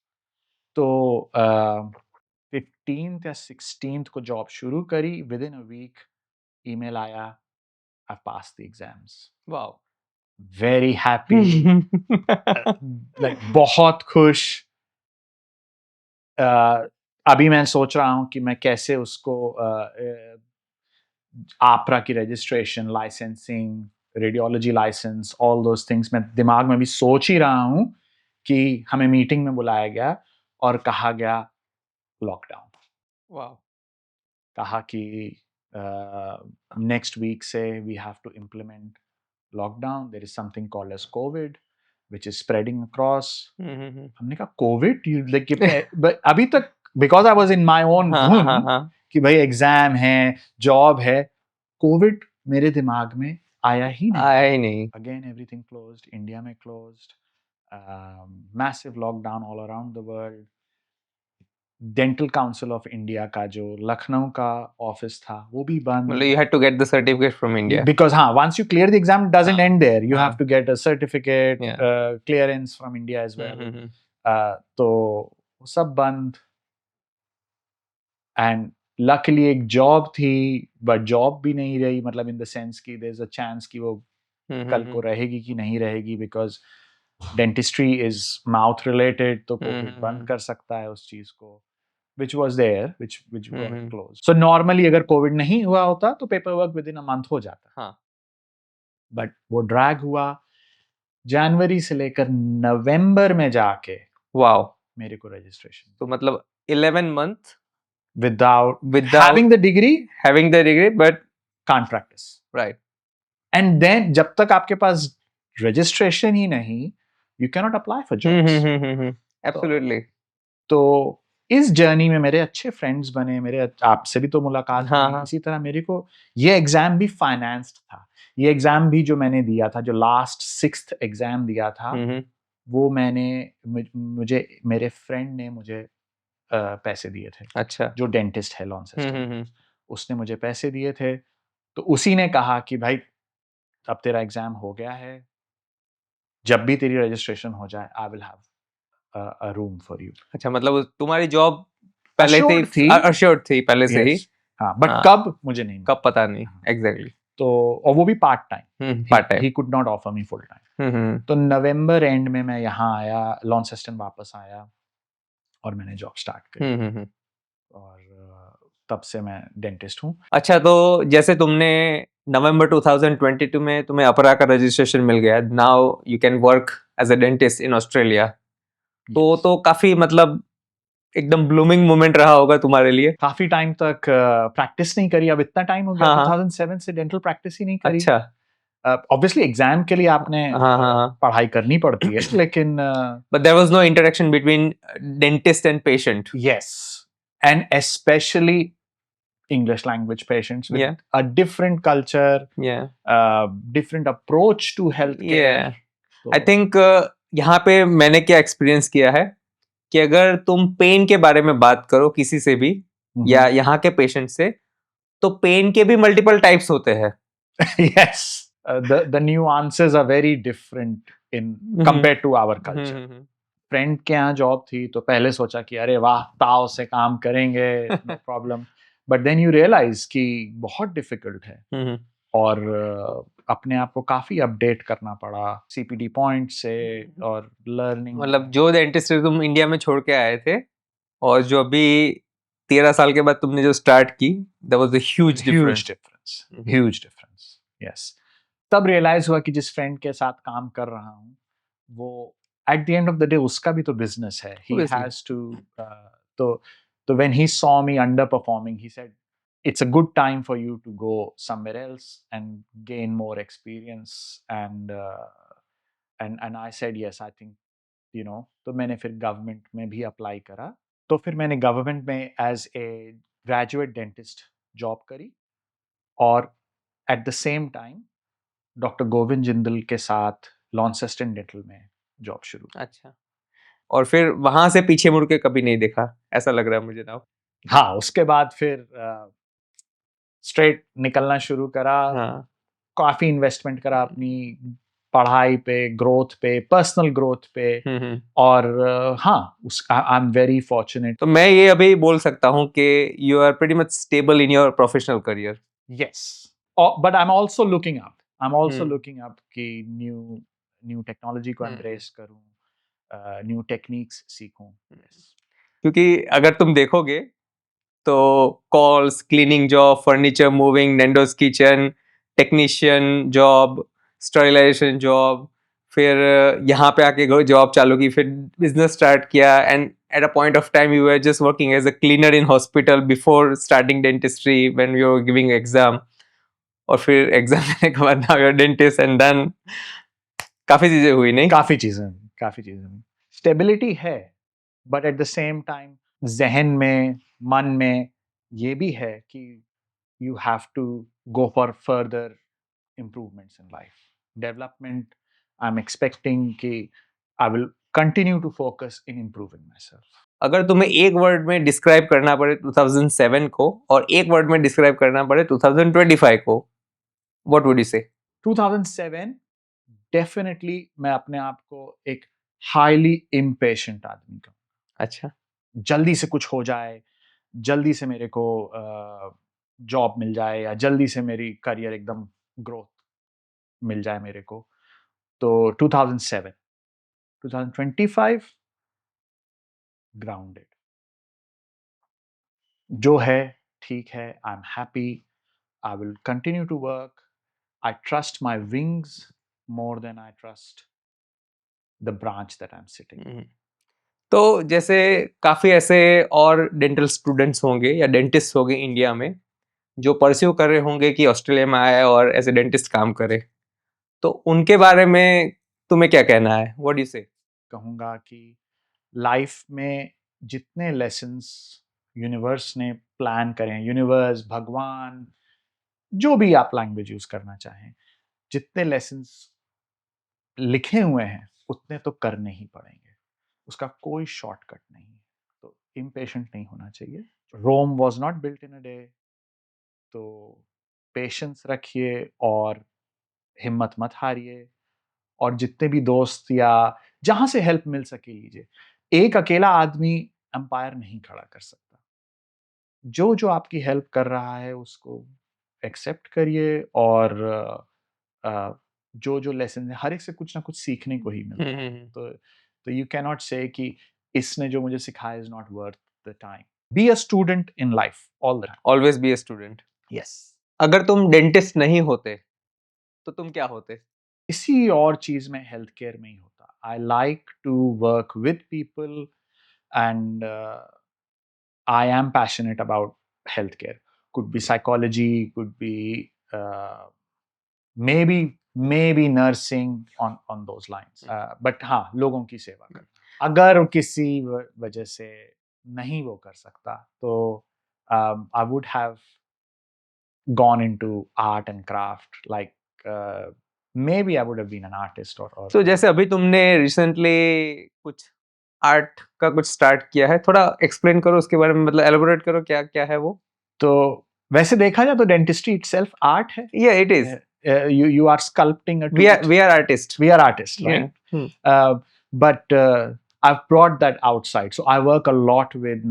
तो 15th या 16th को job शुरू करी within a week email आया I've passed the exams. Wow. Very happy. Like बहुत खुश. अभी मैं सोच रहा हूँ कि मैं कैसे उसको आपरा की registration licensing radiology licence all those things मैं दिमाग में भी सोच ही रहा हूँ कि हमें मीटिंग में बुलाया गया और कहा गया लॉकडाउन Wow. कहा कि नेक्स्ट वीक से we have to implement lockdown there is something called as covid which is spreading across हमने कहा कोविड लाइक अभी तक because I was in my own कि भाई एग्जाम है जॉब है कोविड मेरे दिमाग में आया ही नहीं अगेन एवरीथिंग क्लोज्ड इंडिया में closed massive lockdown all around the world dental council of India का जो लखनऊ का ऑफिस था वो भी बंद मतलब you had to get the certificate from India because once you clear the exam it doesn't end there you have to get a certificate clearance from India as well तो सब बंद एंड लकीली एक job थी but job भी नहीं रही मतलब in the sense कि देयर इज अ चांस कि वो कल को रहेगी कि नहीं रहेगी because dentistry is mouth related तो कोविड बंद कर सकता है उस चीज को which was there which got closed so normally अगर कोविड नहीं हुआ होता तो paper work with in a month हो जाता बट वो ड्रैग हुआ जनवरी से लेकर नवंबर में जाके वाओ मेरे को रजिस्ट्रेशन तो मतलब 11 month without having the degree but can't practice right and then जब तक आपके पास registration ही नहीं you cannot apply for jobs absolutely तो इस जर्नी में मेरे अच्छे फ्रेंड्स बने मेरे आपसे भी तो मुलाकात हुई इसी तरह मेरे को ये एग्जाम भी फाइनेंस्ड था ये एग्जाम भी जो मैंने दिया था जो लास्ट 6th एग्जाम दिया था वो मैंने मुझे मेरे फ्रेंड ने मुझे पैसे दिए थे अच्छा जो डेंटिस्ट है लॉन्सेस्टर उसने मुझे पैसे दिए थे तो उसी ने कहा कि भाई अब तेरा एग्जाम हो गया है जब भी तेरी रजिस्ट्रेशन हो जाए I will have a room for you अच्छा मतलब तुम्हारी जॉब पहले थी अश्योर्ड थी पहले से ही हाँ बट कब मुझे नहीं कब पता नहीं एग्जैक्टली तो और वो भी part time he could not offer me full time तो नवंबर एंड में मैं यहाँ आया लॉन्सेस्टन वापस आया और मैंने जॉब स्टार्ट करी और तब से मैं डेंटिस्ट हूँ अच्छा तो जैसे तुमने नवंबर 2022 में तुम्हें अपरा का रजिस्ट्रेशन मिल गया now you can work as a dentist in Australia तो काफी मतलब एकदम ब्लूमिंग मोमेंट रहा होगा तुम्हारे लिए काफी टाइम तक प्रैक्टिस नहीं करी अब इतना टाइम हो गया 2007 से डेंटल प्रैक्टिस ही नहीं करी अच्छा ऑब्वियसली एग्जाम के लिए आपने पढ़ाई करनी पड़ती है लेकिन but there was no interaction between dentist and patient yes and specially English language patients with a different culture, different approach to healthcare. I think यहाँ पे मैंने क्या एक्सपीरियंस किया है कि अगर तुम पेन के बारे में बात करो किसी से भी या यहाँ के पेशेंट से तो पेन के भी मल्टीपल टाइप्स होते हैं yes the nuances are very different in compared to our culture friend के यहाँ जॉब थी तो पहले सोचा कि अरे वाह ताव से काम करेंगे no problem but then you realise कि बहुत डिफिकल्ट है और अपने आप को काफी अपडेट करना पड़ा सीपीडी पॉइंट से और लर्निंग मतलब जो डेंटिस्ट तुम इंडिया में छोड़ के आए थे और जो अभी 13 साल के बाद तुमने जो स्टार्ट की that was a huge difference yes तब रियलाइज हुआ कि जिस फ्रेंड के साथ काम कर रहा हूँ वो at the end of the day उसका भी तो business है he has to तो when he saw me underperforming he said it's a good time for you to go somewhere else and gain more experience and I said yes I think you know तो मैंने फिर government में भी apply करा तो फिर मैंने government में as a graduate dentist job करी और at the same time doctor Govind Jindal के साथ लॉन्सेस्टन डेंटल में जॉब शुरू की। अच्छा, और फिर वहां से पीछे मुड़ के कभी नहीं देखा, ऐसा लग रहा है मुझे ना। हाँ, उसके बाद फिर स्ट्रेट निकलना शुरू करा। हाँ, काफी इन्वेस्टमेंट करा अपनी पढ़ाई पे, ग्रोथ पे, पर्सनल ग्रोथ पे। और हाँ, आई एम वेरी फॉर्चुनेट। तो मैं ये अभी बोल सकता हूँ कि you are pretty much stable in your professional career. Yes, but I am also looking up. I am also hmm. Looking up कि न्यू टेक्नोलॉजी को एम्ब्रेस करूं, न्यू टेक्निक्स सीखूं। क्योंकि अगर तुम देखोगे तो Coles, cleaning job, furniture moving, Nando's kitchen, technician job, sterilisation job, फिर यहाँ पे आके जॉब चालू की, फिर बिजनेस स्टार्ट किया, and at a point of time you were just working as a cleaner in hospital before starting dentistry when you are giving exam, और फिर एग्जाम देने के बाद now you are dentist, and then काफी चीजें हुई, नहीं? काफी चीजें स्टेबिलिटी है, but at the same time जहन में, मन में ये भी है कि you have to go for further improvements in life. Development, I'm expecting कि I will continue to focus in improving myself. अगर तुम्हें एक वर्ड में डिस्क्राइब करना पड़े 2007 को और एक वर्ड में डिस्क्राइब करना पड़े 2025 को, व्हाट वुड यू से? 2007 definitely मैं अपने आप को एक highly impatient आदमी कहूँगा। अच्छा। जल्दी से कुछ हो जाए, जल्दी से मेरे को जॉब मिल जाए, या जल्दी से मेरी करियर एकदम ग्रोथ मिल जाए मेरे को। तो 2007, 2025 ग्राउंडेड, जो है ठीक है। I am happy, I will continue to work, I trust my wings more than I trust the branch that I am sitting. तो जैसे काफी ऐसे और डेंटल स्टूडेंट्स होंगे या डेंटिस्ट होंगे इंडिया में जो परस्यू कर रहे होंगे कि ऑस्ट्रेलिया में आए और एज ए डेंटिस्ट काम करे, तो उनके बारे में तुम्हें क्या कहना है? व्हाट डू यू से? कहूँगा कि लाइफ में जितने लेसन्स यूनिवर्स ने प्लान करे हैं, यूनिवर्स, भगवान, जो भी आप लैंग्वेज यूज करना चाहें, जितने लेसन्स लिखे हुए हैं उतने तो करने ही पड़ेंगे, उसका कोई शॉर्टकट नहीं है। तो इम्पेशेंट नहीं होना चाहिए। Rome was not built in a day, तो पेशेंस रखिए और हिम्मत मत हारिए, और जितने भी दोस्त या जहां से हेल्प मिल सके लीजिए। एक अकेला आदमी एम्पायर नहीं खड़ा कर सकता। जो जो आपकी हेल्प कर रहा है उसको एक्सेप्ट करिए, और जो जो लेसन है हर एक से कुछ ना कुछ सीखने को ही मिलता है। तो यू कैन नॉट से कि इसने जो मुझे सिखाया is not worth the time. B a student in life all the time. Always be a student. Yes. अगर तुम डेंटिस्ट नहीं होते तो तुम क्या होते? इसी और चीज में हेल्थ केयर में ही होता। I like to work with people, and I am passionate about healthcare. Could be psychology, could be maybe nursing on those lines. But हाँ, लोगों की सेवा करना। अगर किसी वजह से नहीं वो कर सकता, तो I would have gone into art and craft. Like maybe I would have been an artist or तो जैसे अभी तुमने रिसेंटली कुछ आर्ट का कुछ स्टार्ट किया है, थोड़ा एक्सप्लेन करो उसके बारे में, मतलब एलैबोरेट करो क्या क्या है वो? तो वैसे देखा जाए तो डेंटिस्ट्री इटसेल्फ आर्ट है। या it is. You are sculpting a tooth. We are artists. We are artists, right? Yeah. But I've brought that outside. So I work a lot with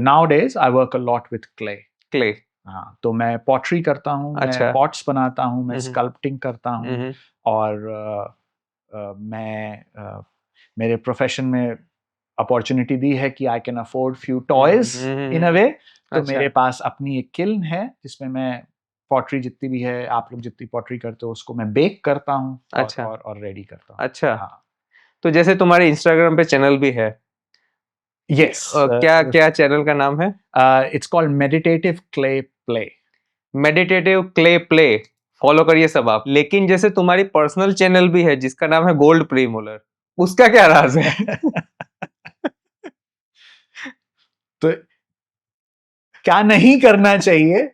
nowadays I work a lot with clay. Clay. हाँ, तो मैं pottery करता हूँ, मैं pots बनाता हूँ, मैं sculpting करता हूँ, और मैं मेरे प्रोफेशन में अपॉर्चुनिटी दी है कि I can afford few toys in a way. तो मेरे पास अपनी एक किल्न है जिसमें मैं पॉटरी जितनी भी है, आप लोग जितनी पॉटरी करते हो उसको मैं बेक करता हूँ और रेडी करता हूँ। अच्छा। हाँ। तो जैसे तुम्हारे इंस्टाग्राम पे चैनल भी है? यस। क्या क्या चैनल का नाम है? It's called meditative clay play. Meditative clay play, follow करिए सब आप। लेकिन जैसे तुम्हारी पर्सनल चैनल भी है जिसका नाम है गोल्ड प्रीमोलर, उसका क्या राज है? तो क्या नहीं करना चाहिए?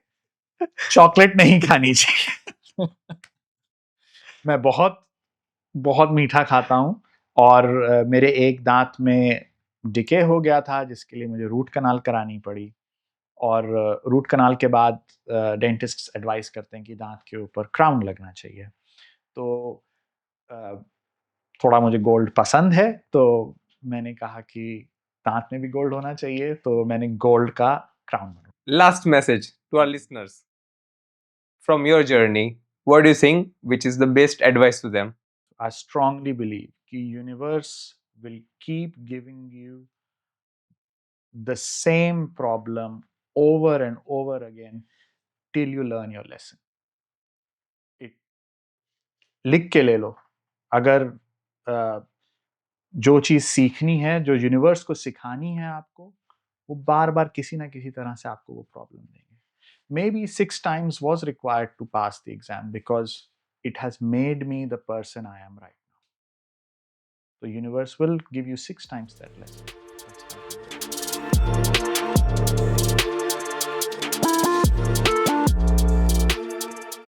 चॉकलेट नहीं खानी चाहिए। मैं बहुत बहुत मीठा खाता हूँ और मेरे एक दांत में डिके हो गया था जिसके लिए मुझे रूट कनाल करानी पड़ी। और रूट कनाल के बाद डेंटिस्ट एडवाइस करते हैं कि दांत के ऊपर क्राउन लगना चाहिए। तो अ, थोड़ा मुझे गोल्ड पसंद है, तो मैंने कहा कि दांत में भी गोल्ड होना चाहिए, तो मैंने गोल्ड का क्राउन बनवाया। Last message to our listeners from your journey. What do you think which is the best advice to them? I strongly believe कि universe will keep giving you the same problem over and over again till you learn your lesson. It, लिख के ले लो, अगर जो चीज़ सीखनी है, जो universe को सिखानी है आपको, वो बार-बार किसी ना किसी तरह से आपको वो प्रॉब्लम देंगे। Maybe 6 times was required to pass the exam because it has made me the person I am right now. The universe will give you 6 times that lesson.